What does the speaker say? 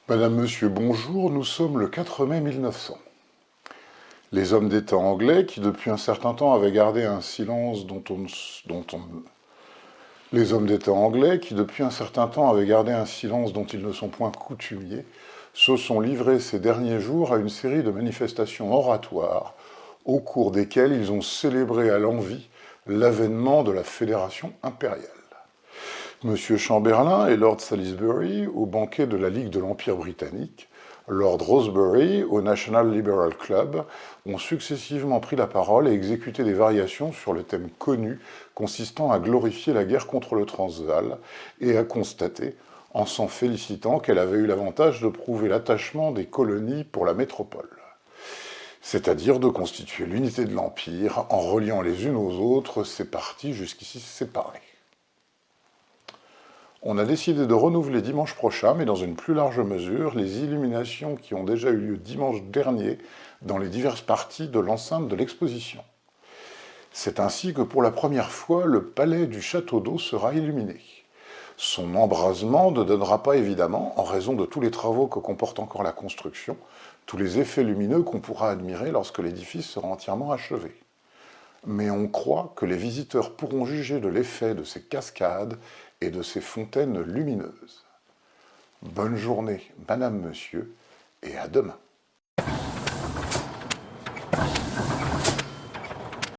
Madame, Monsieur, bonjour, nous sommes le 4 mai 1900. Les hommes d'État anglais, qui depuis un certain temps avaient gardé un silence Les hommes d'État anglais, qui depuis un certain temps avaient gardé un silence dont ils ne sont point coutumiers, se sont livrés ces derniers jours à une série de manifestations oratoires, au cours desquelles ils ont célébré à l'envi l'avènement de la Fédération impériale. Monsieur Chamberlain et Lord Salisbury au banquet de la Ligue de l'Empire britannique, Lord Rosebery au National Liberal Club ont successivement pris la parole et exécuté des variations sur le thème connu consistant à glorifier la guerre contre le Transvaal et à constater, en s'en félicitant, qu'elle avait eu l'avantage de prouver l'attachement des colonies pour la métropole, c'est-à-dire de constituer l'unité de l'Empire en reliant les unes aux autres ces parties jusqu'ici séparées. On a décidé de renouveler dimanche prochain, mais dans une plus large mesure, les illuminations qui ont déjà eu lieu dimanche dernier dans les diverses parties de l'enceinte de l'exposition. C'est ainsi que pour la première fois, le palais du Château d'Eau sera illuminé. Son embrasement ne donnera pas évidemment, en raison de tous les travaux que comporte encore la construction, tous les effets lumineux qu'on pourra admirer lorsque l'édifice sera entièrement achevé. Mais on croit que les visiteurs pourront juger de l'effet de ces cascades et de ces fontaines lumineuses. Bonne journée, Madame, Monsieur, et à demain.